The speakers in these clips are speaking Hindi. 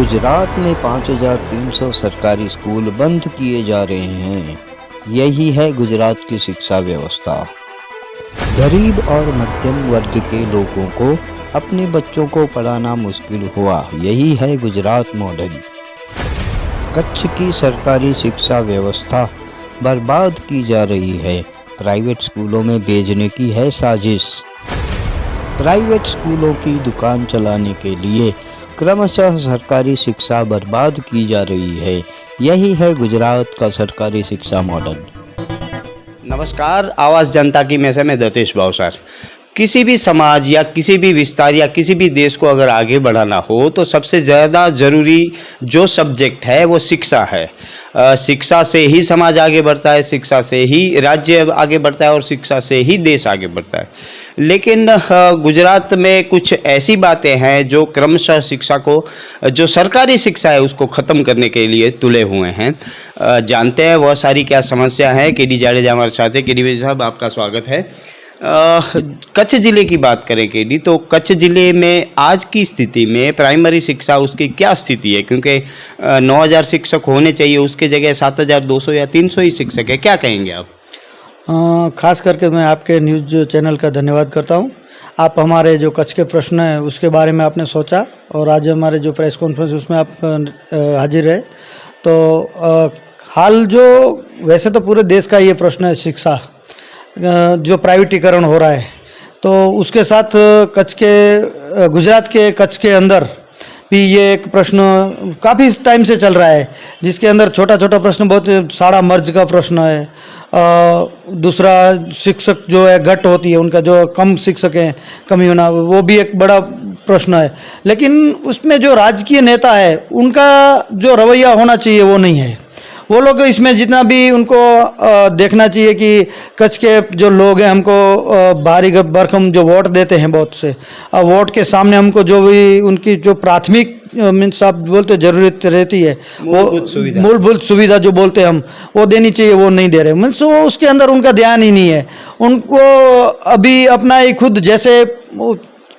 गुजरात में 5,300 सरकारी स्कूल बंद किए जा रहे हैं। यही है गुजरात की शिक्षा व्यवस्था। गरीब और मध्यम वर्ग के लोगों को अपने बच्चों को पढ़ाना मुश्किल हुआ। यही है गुजरात मॉडल। कच्छ की सरकारी शिक्षा व्यवस्था बर्बाद की जा रही है। प्राइवेट स्कूलों में भेजने की है साजिश। प्राइवेट स्कूलों की दुकान चलाने के लिए क्रमशः सरकारी शिक्षा बर्बाद की जा रही है। यही है गुजरात का सरकारी शिक्षा मॉडल। नमस्कार, आवाज़ जनता की में से मैं दतेश भावसार। किसी भी समाज या किसी भी विस्तार या किसी भी देश को अगर आगे बढ़ाना हो तो सबसे ज़्यादा ज़रूरी जो सब्जेक्ट है वो शिक्षा है। शिक्षा से ही समाज आगे बढ़ता है, शिक्षा से ही राज्य आगे बढ़ता है और शिक्षा से ही देश आगे बढ़ता है। लेकिन गुजरात में कुछ ऐसी बातें हैं जो क्रमशः शिक्षा को, जो सरकारी शिक्षा है उसको ख़त्म करने के लिए तुले हुए हैं। जानते हैं वह सारी क्या समस्या है। के डी जाडेजा हमारे साथ है। के डी साहब, आपका स्वागत है। कच्छ ज़िले की बात करें के डी, तो कच्छ ज़िले में आज की स्थिति में प्राइमरी शिक्षा उसकी क्या स्थिति है? क्योंकि 9,000 शिक्षक होने चाहिए, उसके जगह 7,200 या 300 ही शिक्षक है। क्या कहेंगे आप? खास करके मैं आपके न्यूज़ चैनल का धन्यवाद करता हूं। आप हमारे जो कच्छ के प्रश्न हैं उसके बारे में आपने सोचा और आज हमारे जो प्रेस कॉन्फ्रेंस उसमें आप हाजिर रहे। तो हाल जो वैसे तो पूरे देश का ये प्रश्न है, शिक्षा जो प्राइवेटीकरण हो रहा है, तो उसके साथ कच्छ के, गुजरात के कच्छ के अंदर भी ये एक प्रश्न काफ़ी टाइम से चल रहा है, जिसके अंदर छोटा छोटा प्रश्न, बहुत शाला मर्ज का प्रश्न है। दूसरा, शिक्षक जो है घट होती है, उनका जो कम शिक्षक हैं, कमी होना, वो भी एक बड़ा प्रश्न है। लेकिन उसमें जो राजकीय नेता है उनका जो रवैया होना चाहिए वो नहीं है। वो लोग इसमें जितना भी उनको देखना चाहिए कि कच्छ के जो लोग हैं, हमको भारी भरकम जो वोट देते हैं बहुत से, वोट के सामने हमको जो भी उनकी जो प्राथमिक मीन्स आप बोलते जरूरत रहती है, वो मूलभूत सुविधा जो बोलते हैं हम, वो देनी चाहिए, वो नहीं दे रहे। मीन्स वो उसके अंदर उनका ध्यान ही नहीं है। उनको अभी अपना ही खुद, जैसे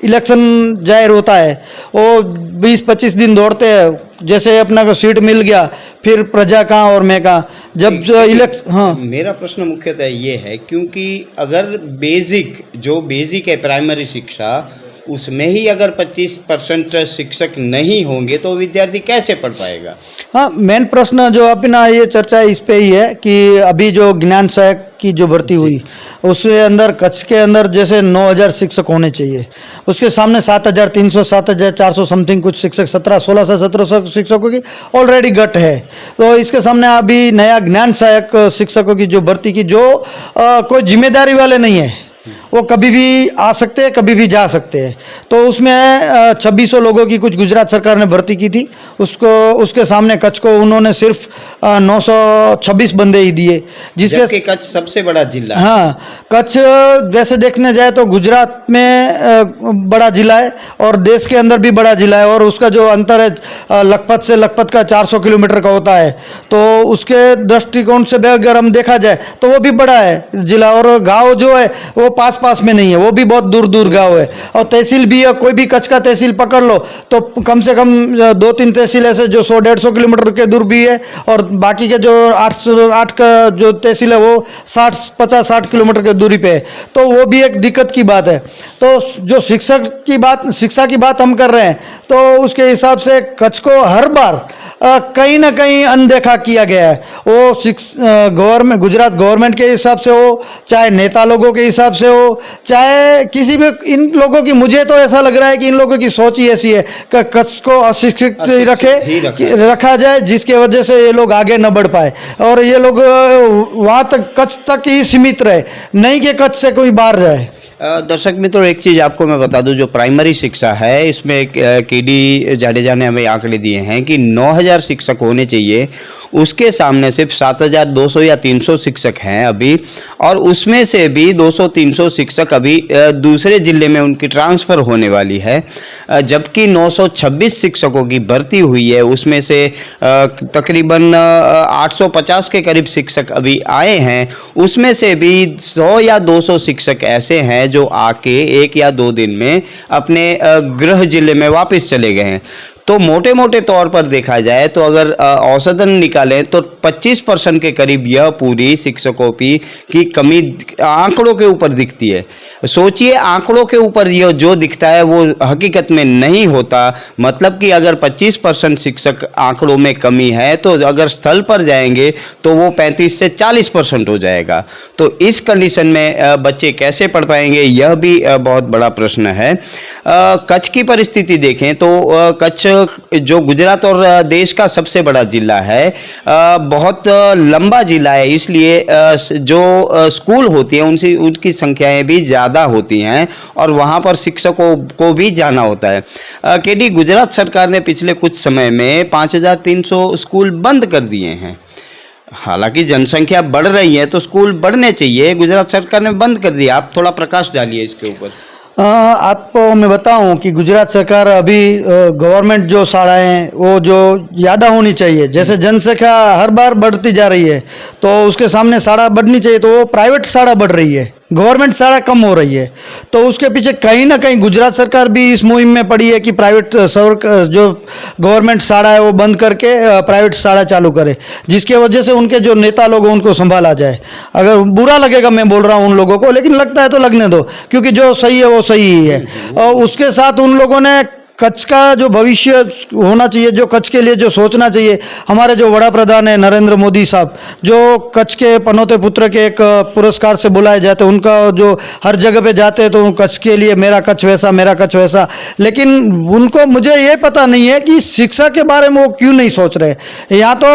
इलेक्शन जाहिर होता है, वो 20-25 दिन दौड़ते हैं, जैसे अपना को सीट मिल गया, फिर प्रजा कहाँ और मैं कहाँ। जब हाँ, मेरा प्रश्न मुख्यतः ये है, क्योंकि अगर बेसिक है प्राइमरी शिक्षा, उसमें ही अगर 25% शिक्षक नहीं होंगे तो विद्यार्थी कैसे पढ़ पाएगा? हाँ, मेन प्रश्न जो अपना ये चर्चा इस पे ही है कि अभी जो ज्ञान सहायक की जो भर्ती हुई, उसके अंदर कच्छ के अंदर जैसे 9,000 शिक्षक होने चाहिए, उसके सामने 7,300 7,400 समथिंग कुछ शिक्षक, 1600 से 1700 शिक्षकों की ऑलरेडी घट है। तो इसके सामने अभी नया ज्ञान सहायक शिक्षकों की जो भर्ती की, जो कोई जिम्मेदारी वाले नहीं है, वो कभी भी आ सकते हैं, कभी भी जा सकते हैं। तो उसमें 2600 लोगों की कुछ गुजरात सरकार ने भर्ती की थी, उसके सामने कच्छ को उन्होंने सिर्फ 926 बंदे ही दिए, जिसके कच्छ सबसे बड़ा जिला है। हाँ, कच्छ वैसे देखने जाए तो गुजरात में बड़ा जिला है और देश के अंदर भी बड़ा जिला है, और उसका जो अंतर है लखपत से लखपत का 400 किलोमीटर का होता है। तो उसके दृष्टिकोण से अगर हम देखा जाए तो वो भी बड़ा है जिला, और गाँव जो है वो पास में नहीं है, वो भी बहुत दूर गांव है। और तहसील भी है, कोई भी कच्छ का तहसील पकड़ लो तो कम से कम 2-3 तहसील ऐसे जो 100-150 किलोमीटर के दूर भी है, और बाकी के जो 8 का जो तहसील है वो 50-60 किलोमीटर की दूरी पे है। तो वो भी एक दिक्कत की बात है। तो जो शिक्षा की बात हम कर रहे हैं, तो उसके हिसाब से कच्छ को हर बार कहीं ना कहीं अनदेखा किया गया है। वो गुजरात गवर्नमेंट के हिसाब से हो, चाहे नेता लोगों के हिसाब से हो, चाहे किसी भी, इन लोगों की, मुझे तो ऐसा लग रहा है कि इन लोगों की सोच ही ऐसी है कि कच्छ को अशिक्षित रखा जाए, जिसके वजह से ये लोग आगे न बढ़ पाए और ये लोग वहाँ तक, कच्छ तक ही सीमित रहे, नहीं कि कच्छ से कोई बाहर जाए। दर्शक मित्रों, एक चीज़ आपको मैं बता दूं, जो प्राइमरी शिक्षा है इसमें के डी जाडेजा ने हमें आंकड़े दिए हैं कि 9,000 शिक्षक होने चाहिए, उसके सामने सिर्फ 7,200 या 300 शिक्षक हैं अभी, और उसमें से भी 200-300 शिक्षक अभी दूसरे ज़िले में उनकी ट्रांसफ़र होने वाली है, जबकि 926 शिक्षकों की भर्ती हुई है। उसमें से तकरीबन 850 के करीब शिक्षक अभी आए हैं, उसमें से भी 100 या 200 शिक्षक ऐसे हैं जो आके 1 या 2 दिन में अपने गृह जिले में वापस चले गए हैं। तो मोटे मोटे तौर पर देखा जाए तो अगर औसतन निकालें तो 25% के करीब यह पूरी शिक्षकों की कमी आंकड़ों के ऊपर दिखती है। सोचिए, आंकड़ों के ऊपर यह जो दिखता है वो हकीकत में नहीं होता। मतलब कि अगर 25% शिक्षक आंकड़ों में कमी है तो अगर स्थल पर जाएंगे तो वो 35 से 40% हो जाएगा। तो इस कंडीशन में बच्चे कैसे पढ़ पाएंगे, यह भी बहुत बड़ा प्रश्न है। कच्छ की परिस्थिति देखें तो कच्छ जो गुजरात और देश का सबसे बड़ा जिला है, बहुत लंबा जिला है, इसलिए जो स्कूल होती हैं उनकी संख्याएं भी ज़्यादा होती हैं और वहाँ पर शिक्षकों को भी जाना होता है। केडी, गुजरात सरकार ने पिछले कुछ समय में 5300 स्कूल बंद कर दिए हैं। हालांकि जनसंख्या बढ़ रही है तो स्कूल बढ़ने चाहिए, गुजरात सरकार ने बंद कर दिया। आप थोड़ा प्रकाश डालिए इसके ऊपर। आपको मैं बताऊं कि गुजरात सरकार अभी गवर्नमेंट जो शालाएं हैं वो जो ज़्यादा होनी चाहिए, जैसे जनसंख्या हर बार बढ़ती जा रही है तो उसके सामने शाला बढ़नी चाहिए, तो वो प्राइवेट शाला बढ़ रही है, गवर्नमेंट शाला कम हो रही है। तो उसके पीछे कहीं ना कहीं गुजरात सरकार भी इस मुहिम में पड़ी है कि प्राइवेट जो गवर्नमेंट शाला है वो बंद करके प्राइवेट शाला चालू करे, जिसके वजह से उनके जो नेता लोग हैं उनको संभाला जाए। अगर बुरा लगेगा मैं बोल रहा हूँ उन लोगों को, लेकिन लगता है तो लगने दो, क्योंकि जो सही है वो सही ही है। और उसके साथ उन लोगों ने कच्छ का जो भविष्य होना चाहिए, जो कच्छ के लिए जो सोचना चाहिए, हमारे जो वड़ा प्रधान है नरेंद्र मोदी साहब, जो कच्छ के पनौते पुत्र के एक पुरस्कार से बुलाए जाते हैं, उनका जो हर जगह पे जाते हैं तो कच्छ के लिए मेरा कच्छ वैसा, मेरा कच्छ वैसा, लेकिन उनको मुझे ये पता नहीं है कि शिक्षा के बारे में वो क्यों नहीं सोच रहे। या तो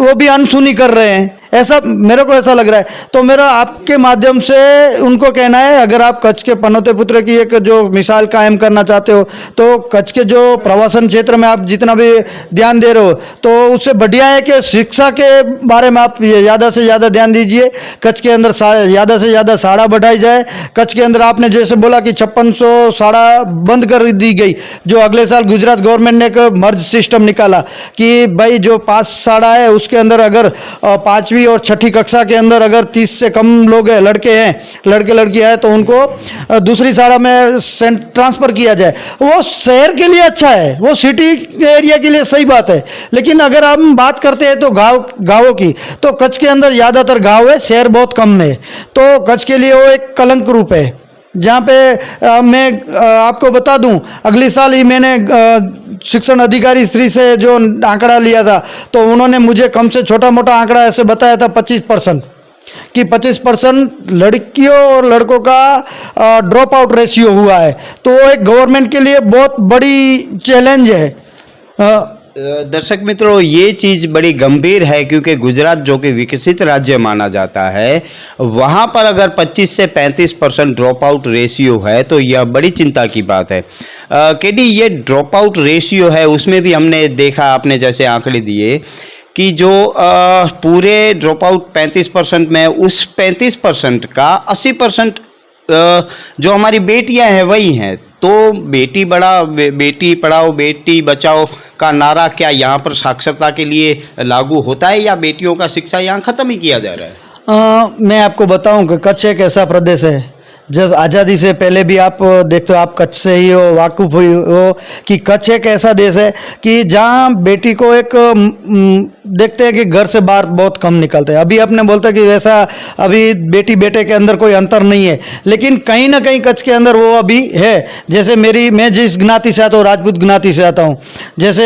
वो भी अनसुनी कर रहे हैं, ऐसा मेरे को ऐसा लग रहा है। तो मेरा आपके माध्यम से उनको कहना है, अगर आप कच्छ के पनौते पुत्र की एक जो मिसाल कायम करना चाहते हो तो कच्छ के जो प्रवासन क्षेत्र में आप जितना भी ध्यान दे रहे हो तो उससे बढ़िया है कि शिक्षा के बारे में आप ज़्यादा से ज़्यादा ध्यान दीजिए। कच्छ के अंदर ज़्यादा से ज़्यादा शाला बढ़ाई जाए। कच्छ के अंदर आपने जैसे बोला कि 5600 शाला बंद कर दी गई, जो अगले साल गुजरात गवर्नमेंट ने एक मर्ज सिस्टम निकाला कि भाई जो 5 शाला है उसके अंदर अगर 5वीं और 6ठी कक्षा के अंदर अगर 30 से कम लोग हैं, लड़के लड़कियां हैं, तो उनको दूसरी शाला में ट्रांसफ़र किया जाए। वो शहर के लिए अच्छा है, वो सिटी एरिया के लिए सही बात है, लेकिन अगर हम बात करते हैं तो गाँवों की, तो कच्छ के अंदर ज़्यादातर गाँव है, शहर बहुत कम है। तो कच्छ के लिए वो एक कलंक रूप है, जहाँ पे मैं आपको बता दूं, अगले साल ही मैंने शिक्षण अधिकारी श्री से जो आंकड़ा लिया था तो उन्होंने मुझे कम से छोटा मोटा आंकड़ा ऐसे बताया था 25%, कि 25% लड़कियों और लड़कों का ड्रॉप आउट रेशियो हुआ है। तो वो एक गवर्नमेंट के लिए बहुत बड़ी चैलेंज है। दर्शक मित्रों, ये चीज़ बड़ी गंभीर है क्योंकि गुजरात जो कि विकसित राज्य माना जाता है, वहाँ पर अगर 25 से 35% ड्रॉप आउट रेशियो है तो यह बड़ी चिंता की बात है। केडी, ये ड्रॉप आउट रेशियो है उसमें भी हमने देखा, आपने जैसे आंकड़े दिए कि जो पूरे ड्रॉप आउट 35% में, उस 35% का 80% जो हमारी बेटियां हैं वही हैं। तो बेटी पढ़ाओ बेटी बचाओ का नारा क्या यहाँ पर साक्षरता के लिए लागू होता है या बेटियों का शिक्षा यहाँ ख़त्म ही किया जा रहा है? मैं आपको बताऊं कि कच्छ एक ऐसा प्रदेश है, जब आज़ादी से पहले भी आप देखते हो, आप कच्छ से ही हो, वाकिफ हुई हो कि कच्छ एक ऐसा देश है कि जहाँ बेटी को एक देखते हैं कि घर से बाहर बहुत कम निकलते हैं। अभी अपने बोलते हैं कि वैसा अभी बेटी बेटे के अंदर कोई अंतर नहीं है, लेकिन कहीं ना कहीं कच्छ के अंदर वो अभी है। जैसे मैं जिस ज्ञाति से आता हूँ, राजपूत ज्ञाति से आता हूँ, जैसे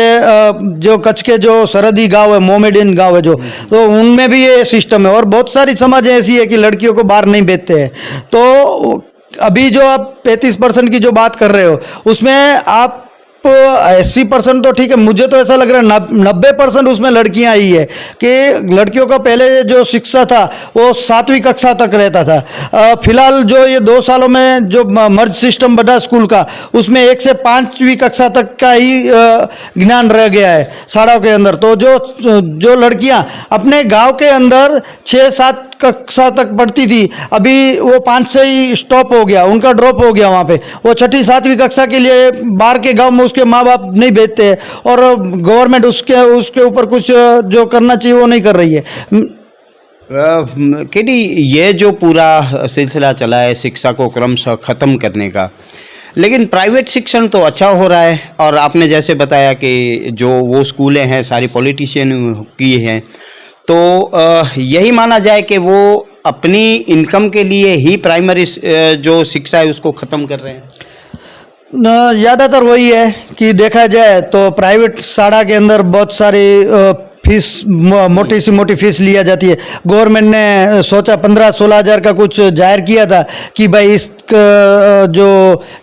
जो कच्छ के जो सरहदी गाँव है, मोमेडियन गाँव है जो, तो उनमें भी ये सिस्टम है। और बहुत सारी समाज ऐसी है कि लड़कियों को बाहर नहीं भेजते हैं। तो अभी जो आप 35% की जो बात कर रहे हो उसमें आप 80% तो ठीक है, मुझे तो ऐसा लग रहा है 90% उसमें लड़कियां ही है कि लड़कियों का पहले जो शिक्षा था वो 7वीं कक्षा तक रहता था। फिलहाल जो ये 2 सालों में जो मर्ज सिस्टम बढ़ा स्कूल का, उसमें 1 से 5वीं कक्षा तक का ही ज्ञान रह गया है शालाओं के अंदर। तो जो लड़कियां अपने गांव के अंदर 6-7 कक्षा तक पढ़ती थी, अभी वो 5 से ही स्टॉप हो गया, उनका ड्रॉप हो गया। वहाँ पे वो 6ठी-7वीं कक्षा के लिए बाहर के गांव में उसके माँ बाप नहीं भेजते और गवर्नमेंट उसके ऊपर कुछ जो करना चाहिए वो नहीं कर रही है। केडी, ये जो पूरा सिलसिला चला है शिक्षा को क्रमशः ख़त्म करने का, लेकिन प्राइवेट शिक्षण तो अच्छा हो रहा है, और आपने जैसे बताया कि जो वो स्कूलें हैं सारी पॉलिटिशियन की हैं, तो यही माना जाए कि वो अपनी इनकम के लिए ही प्राइमरी जो शिक्षा है उसको ख़त्म कर रहे हैं। ज़्यादातर वही है कि देखा जाए तो प्राइवेट शाला के अंदर बहुत सारी फीस मोटी सी मोटी फीस लिया जाती है। गवर्नमेंट ने सोचा 15-16 हज़ार का कुछ जाहिर किया था कि भाई इस जो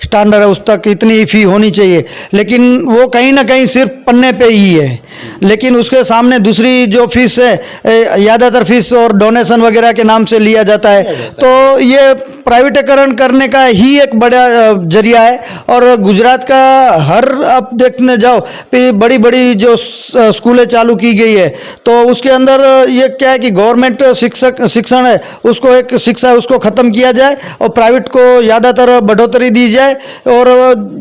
स्टैंडर्ड है उस तक इतनी फ़ी होनी चाहिए, लेकिन वो कहीं ना कहीं सिर्फ पन्ने पे ही है। लेकिन उसके सामने दूसरी जो फीस है, ज़्यादातर फीस और डोनेशन वगैरह के नाम से लिया जाता है। तो ये प्राइवेटीकरण करने का ही एक बड़ा जरिया है। और गुजरात का हर आप देखने जाओ बड़ी बड़ी जो स्कूलें चालू की गई है, तो उसके अंदर ये क्या है कि गवर्नमेंट शिक्षण है उसको एक शिक्षा उसको ख़त्म किया जाए और प्राइवेट को ज़्यादातर बढ़ोतरी दी जाए। और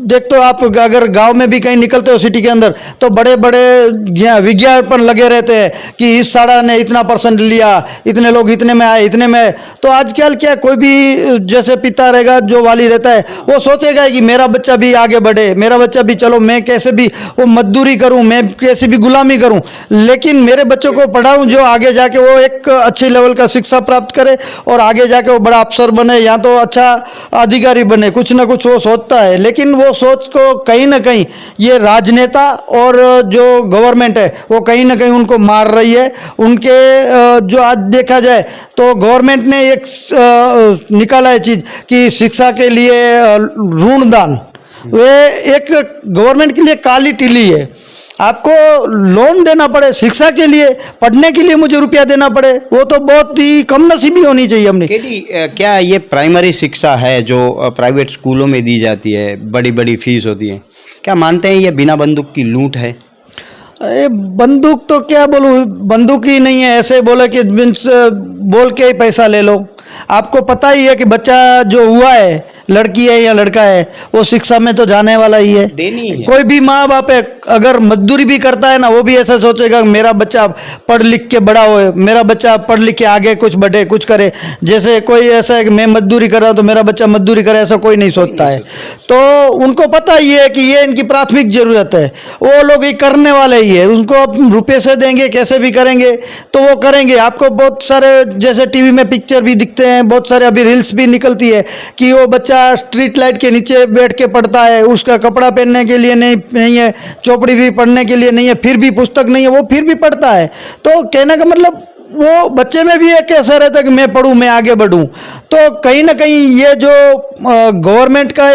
देख तो आप अगर गांव में भी कहीं निकलते हो सिटी के अंदर, तो बड़े बड़े विज्ञापन लगे रहते हैं कि इस शाला ने इतना % लिया, इतने लोग इतने में आए, इतने में। तो आजकल क्या कोई भी जैसे पिता रहेगा, जो वाली रहता है, वो सोचेगा कि मेरा बच्चा भी आगे बढ़े, मेरा बच्चा भी चलो मैं कैसे भी वो मजदूरी करूं, मैं कैसे भी गुलामी करूं, लेकिन मेरे बच्चों को पढ़ाऊं जो आगे जाके वो एक अच्छे लेवल का शिक्षा प्राप्त करे और आगे जाके वो बड़ा अफसर बने या तो अच्छा अधिकारी बने, कुछ ना कुछ वो सोचता है। लेकिन वो सोच को कहीं ना कहीं ये राजनेता और जो गवर्नमेंट है वो कहीं ना कहीं उनको मार रही है। उनके जो आज देखा जाए तो गवर्नमेंट ने एक निकाला है चीज़ कि शिक्षा के लिए ऋण दान, वे एक गवर्नमेंट के लिए काली टिली है। आपको लोन देना पड़े शिक्षा के लिए, पढ़ने के लिए मुझे रुपया देना पड़े, वो तो बहुत ही कम नसीबी होनी चाहिए हमने। क्या ये प्राइमरी शिक्षा है जो प्राइवेट स्कूलों में दी जाती है, बड़ी बड़ी फीस होती है, क्या मानते हैं ये बिना बंदूक की लूट है? बंदूक तो क्या बोलूँ, बंदूक ही नहीं है, ऐसे बोले कि बोल के ही पैसा ले लो। आपको पता ही है कि बच्चा जो हुआ है, लड़की है या लड़का है, वो शिक्षा में तो जाने वाला ही है, देनी है। कोई भी माँ बाप है अगर मजदूरी भी करता है ना, वो भी ऐसा सोचेगा मेरा बच्चा पढ़ लिख के बड़ा होए, मेरा बच्चा पढ़ लिख के आगे कुछ बढ़े, कुछ करे। जैसे कोई ऐसा है कि मैं मजदूरी कर रहा हूँ तो मेरा बच्चा मजदूरी करे, ऐसा कोई नहीं सोचता है। तो उनको पता ही है कि ये इनकी प्राथमिक जरूरत है, वो लोग ये करने वाले ही है। उनको आप रुपये से देंगे, कैसे भी करेंगे तो वो करेंगे। आपको बहुत सारे जैसे टीवी में पिक्चर भी दिखते हैं, बहुत सारे अभी रील्स भी निकलती है कि वो बच्चा स्ट्रीट लाइट के नीचे बैठ के पढ़ता है, उसका कपड़ा पहनने के लिए नहीं है, चौपड़ी भी पढ़ने के लिए नहीं है, फिर भी पुस्तक नहीं है, वो फिर भी पढ़ता है। तो कहने का मतलब वो बच्चे में भी एक ऐसा रहता है कि मैं पढ़ूं, मैं आगे बढ़ूं। तो कहीं ना कहीं ये जो गवर्नमेंट का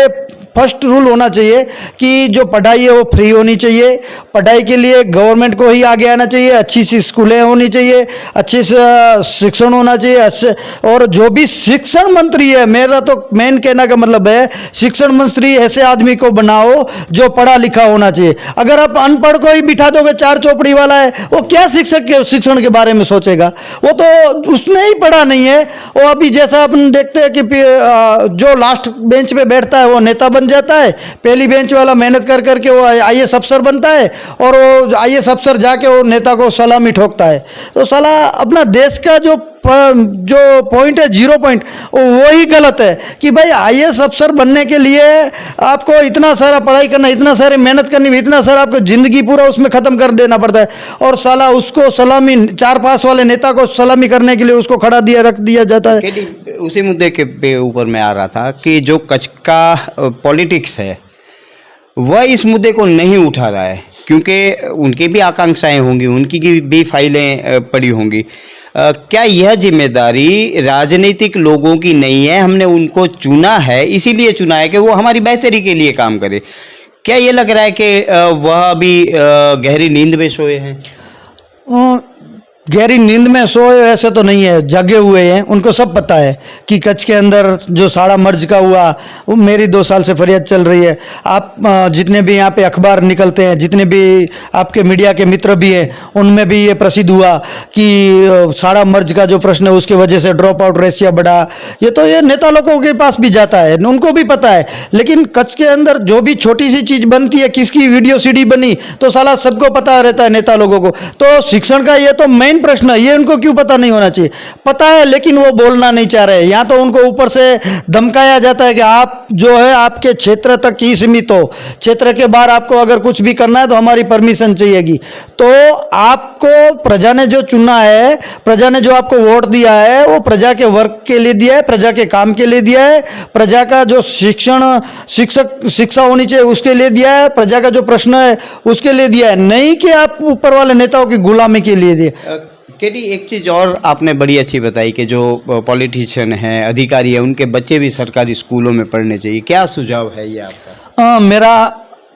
फर्स्ट रूल होना चाहिए कि जो पढ़ाई है वो फ्री होनी चाहिए। पढ़ाई के लिए गवर्नमेंट को ही आगे आना चाहिए, अच्छी सी स्कूलें होनी चाहिए, अच्छे से शिक्षण होना चाहिए, अच्छे। और जो भी शिक्षण मंत्री है, मेरा तो मेन कहना का मतलब है शिक्षण मंत्री ऐसे आदमी को बनाओ जो पढ़ा लिखा होना चाहिए। अगर आप अनपढ़ को ही बिठा दोगे, चार चौपड़ी वाला है, वो क्या शिक्षण के बारे में सोचेगा? वो तो उसने ही पढ़ा नहीं है। वो अभी जैसा अपन देखते हैं कि जो लास्ट बेंच पे बैठता है वो नेता बन जाता है, पहली बेंच वाला मेहनत कर करके वो आईएएस अफसर बनता है, और वो आईएएस अफसर जाके वो नेता को सलामी ठोकता है। तो साला अपना देश का जो पॉइंट है, 0 पॉइंट, वही गलत है कि भाई आईएएस अफसर बनने के लिए आपको इतना सारा पढ़ाई करना, इतना सारी मेहनत करनी, इतना सारा आपको जिंदगी पूरा उसमें ख़त्म कर देना पड़ता है। और साला उसको सलामी, 4-5 वाले नेता को सलामी करने के लिए उसको खड़ा रख दिया जाता है। उसी मुद्दे के ऊपर मैं आ रहा था कि जो कच्छ का पॉलिटिक्स है वह इस मुद्दे को नहीं उठा रहा है, क्योंकि उनकी भी आकांक्षाएं होंगी, उनकी भी फाइलें पड़ी होंगी। क्या यह जिम्मेदारी राजनीतिक लोगों की नहीं है? हमने उनको चुना है, इसीलिए चुना है कि वो हमारी बेहतरी के लिए काम करे। क्या ये लग रहा है कि वह अभी गहरी नींद में सोए हैं? गहरी नींद में सोए ऐसे तो नहीं है, जगे हुए हैं। उनको सब पता है कि कच्छ के अंदर जो साड़ा मर्ज का हुआ, वो मेरी 2 साल से फरियाद चल रही है। आप जितने भी यहाँ पे अखबार निकलते हैं, जितने भी आपके मीडिया के मित्र भी हैं, उनमें भी ये प्रसिद्ध हुआ कि साड़ा मर्ज का जो प्रश्न है उसकी वजह से ड्रॉप आउट रेशियो बढ़ा। ये तो ये नेता लोगों के पास भी जाता है, उनको भी पता है। लेकिन कच्छ के अंदर जो भी छोटी सी चीज़ बनती है, किसकी वीडियो सीडी बनी, तो साला सबको पता रहता है नेता लोगों को। तो शिक्षण का ये तो मेन मेन प्रश्न है, ये उनको क्यों पता नहीं होना चाहिए? पता है लेकिन वो बोलना नहीं चाह रहे। यहाँ तो उनको ऊपर से धमकाया जाता है कि आप जो है आपके क्षेत्र तक ही सीमित हो, क्षेत्र के बाहर आपको अगर कुछ भी करना है तो हमारी परमिशन चाहिएगी। तो आपको प्रजा ने जो चुना है, प्रजा ने जो आपको वोट दिया है, वो प्रजा के वर्क के लिए दिया है, प्रजा के काम के लिए दिया है, प्रजा का जो शिक्षा होनी चाहिए उसके लिए दिया है, प्रजा का जो प्रश्न है उसके लिए दिया है, नहीं कि आप ऊपर वाले नेताओं की गुलामी के लिए दिए। केडी, एक चीज़ और आपने बड़ी अच्छी बताई कि जो पॉलिटिशियन हैं, अधिकारी हैं, उनके बच्चे भी सरकारी स्कूलों में पढ़ने चाहिए। क्या सुझाव है ये आपका? मेरा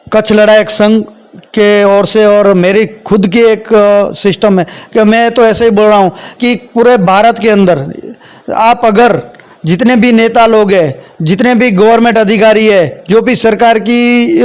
कच्छ लड़ायक संघ के ओर से और मेरी खुद की एक सिस्टम है कि मैं तो ऐसे ही बोल रहा हूँ कि पूरे भारत के अंदर आप अगर जितने भी नेता लोग हैं, जितने भी गवर्नमेंट अधिकारी है, जो भी सरकार की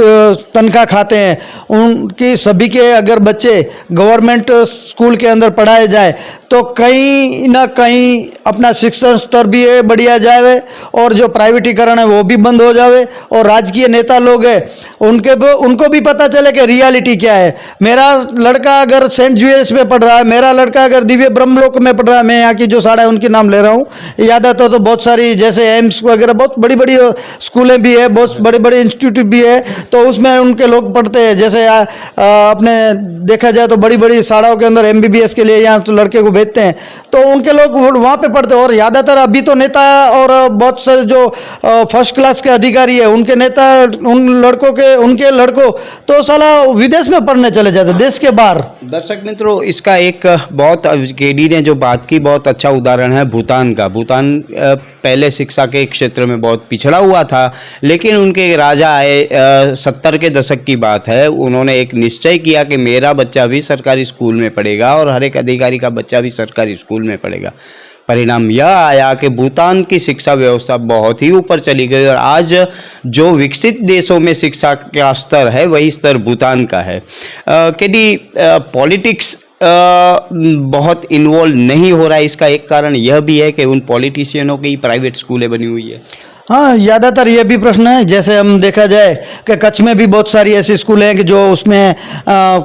तनख्वाह खाते हैं, उनकी सभी के अगर बच्चे गवर्नमेंट स्कूल के अंदर पढ़ाए जाए तो कहीं ना कहीं अपना शिक्षण स्तर भी बढ़िया जाए और जो प्राइवेटीकरण है वो भी बंद हो जाए और राजकीय नेता लोग हैं उनको भी पता चले कि रियलिटी क्या है। मेरा लड़का अगर सेंट जूएस में पढ़ रहा है, मेरा लड़का अगर दिव्य ब्रह्मलोक में पढ़ रहा है, मैं यहाँ की जो साड़ा है उनके नाम ले रहा हूँ, याद आता तो बहुत सारी जैसे एम्स वगैरह बहुत बड़ी बड़ी स्कूलें भी है, बहुत बड़े बड़े इंस्टीट्यूट भी है, तो उसमें उनके लोग पढ़ते हैं। जैसे अपने देखा जाए तो बड़ी बड़ी साड़ाओं के अंदर MBBS के लिए यहाँ तो लड़के को भेजते हैं, तो उनके लोग वहाँ पे पढ़ते हैं। और ज़्यादातर अभी तो नेता और बहुत सारे जो फर्स्ट क्लास के अधिकारी है उनके नेता उनके लड़कों तो साला विदेश में पढ़ने चले जाते, देश के बाहर। दर्शक मित्रों, इसका एक बहुत केडी ने जो बात की बहुत अच्छा उदाहरण है भूटान का। भूटान पहले शिक्षा के क्षेत्र में बहुत पिछड़ा हुआ था, लेकिन उनके राजा आए, 70 के दशक की बात है, उन्होंने एक निश्चय किया कि मेरा बच्चा भी सरकारी स्कूल में पढ़ेगा और हर एक अधिकारी का बच्चा भी सरकारी स्कूल में पढ़ेगा। परिणाम यह आया कि भूटान की शिक्षा व्यवस्था बहुत ही ऊपर चली गई और आज जो विकसित देशों में शिक्षा का स्तर है वही स्तर भूटान का है। केडी, पॉलिटिक्स बहुत इन्वॉल्व नहीं हो रहा है, इसका एक कारण यह भी है कि उन पॉलिटिशियनों की प्राइवेट स्कूलें बनी हुई है। हाँ, ज़्यादातर ये भी प्रश्न है। जैसे हम देखा जाए कि कच्छ में भी बहुत सारी ऐसी स्कूलें हैं कि जो उसमें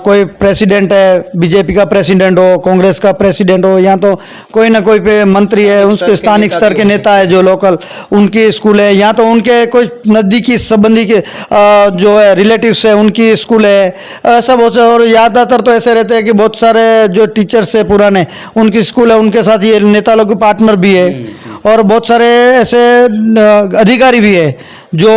कोई प्रेसिडेंट है, बीजेपी का प्रेसिडेंट हो, कांग्रेस का प्रेसिडेंट हो, या तो कोई ना कोई पे मंत्री है, उसके स्थानिक स्तर के नेता है जो लोकल, उनकी स्कूल है, या तो उनके कोई नज़दीकी संबंधी के जो है रिलेटिव्स है उनकी स्कूल है, ऐसा बहुत सा। और ज़्यादातर तो ऐसे रहते हैं कि बहुत सारे जो टीचर्स है पुराने उनकी स्कूल है, उनके साथ ये नेता लोग पार्टनर भी है, और बहुत सारे ऐसे अधिकारी भी है जो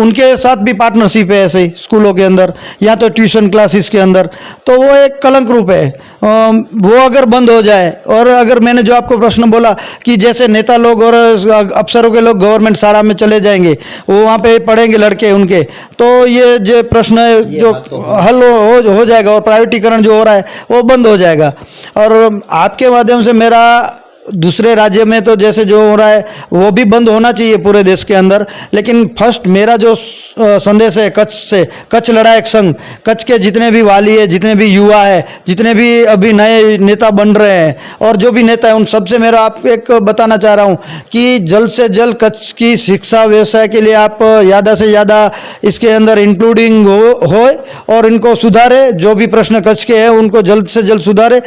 उनके साथ भी पार्टनरशिप है ऐसे स्कूलों के अंदर या तो ट्यूशन क्लासेस के अंदर। तो वो एक कलंक रूप है। वो अगर बंद हो जाए, और अगर मैंने जो आपको प्रश्न बोला कि जैसे नेता लोग और अफसरों के लोग गवर्नमेंट साड़ा में चले जाएंगे, वो वहाँ पे पढ़ेंगे लड़के उनके, तो ये जो प्रश्न है जो हल हो जाएगा और प्राइवेटीकरण जो हो रहा है वो बंद हो जाएगा। और आपके माध्यम से मेरा दूसरे राज्य में तो जैसे जो हो रहा है वो भी बंद होना चाहिए पूरे देश के अंदर, लेकिन फर्स्ट मेरा जो संदेश है कच्छ से, कच्छ लड़ायक संघ, कच्छ के जितने भी वाली है, जितने भी युवा है, जितने भी अभी नए नेता बन रहे हैं और जो भी नेता है, उन सबसे मेरा आपको एक बताना चाह रहा हूँ कि जल्द से जल्द कच्छ की शिक्षा व्यवसाय के लिए आप ज़्यादा से ज़्यादा इसके अंदर इंक्लूडिंग हो और इनको सुधारे। जो भी प्रश्न कच्छ के हैं उनको जल्द से जल्द सुधारे।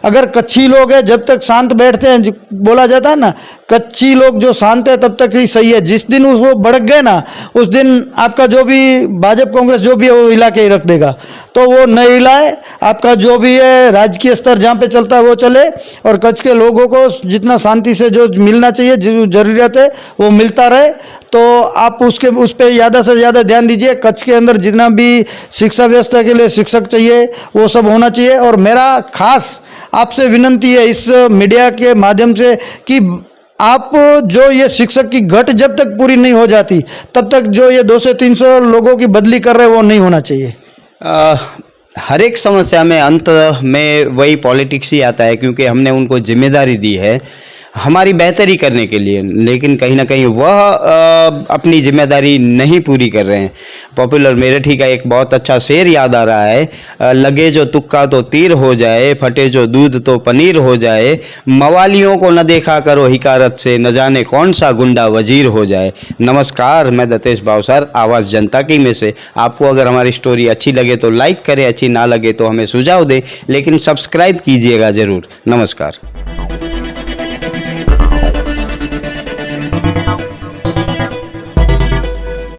अगर कच्छी लोग हैं जब तक शांत बैठते हैं, बोला जाता है ना, कच्ची लोग जो शांत है तब तक ही सही है। जिस दिन वो भड़क गए ना, उस दिन आपका जो भी भाजपा कांग्रेस जो भी है वो हिला के ही रख देगा। तो वो न हिलाए, आपका जो भी है राजकीय स्तर जहाँ पे चलता है वो चले, और कच्छ के लोगों को जितना शांति से जो मिलना चाहिए, जो जरूरत है वो मिलता रहे। तो आप उस पर ज़्यादा से ज़्यादा ध्यान दीजिए। कच्छ के अंदर जितना भी शिक्षा व्यवस्था के लिए शिक्षक चाहिए वो सब होना चाहिए। और मेरा खास आपसे विनंती है इस मीडिया के माध्यम से कि आप जो ये शिक्षक की घट जब तक पूरी नहीं हो जाती तब तक जो ये 200 से 300 लोगों की बदली कर रहे हैं वो नहीं होना चाहिए। हर एक समस्या में अंत में वही पॉलिटिक्स ही आता है, क्योंकि हमने उनको जिम्मेदारी दी है। हमारी बेहतरी करने के लिए, लेकिन कहीं ना कहीं वह अपनी जिम्मेदारी नहीं पूरी कर रहे हैं। पॉपुलर मेरठी का एक बहुत अच्छा शेर याद आ रहा है, लगे जो तुक्का तो तीर हो जाए, फटे जो दूध तो पनीर हो जाए, मवालियों को न देखा करो हिकारत से, न जाने कौन सा गुंडा वजीर हो जाए। नमस्कार, मैं दतेश भावसार, आवाज़ जनता की में से। आपको अगर हमारी स्टोरी अच्छी लगे तो लाइक करें, अच्छी ना लगे तो हमें सुझाव दें, लेकिन सब्सक्राइब कीजिएगा ज़रूर। नमस्कार।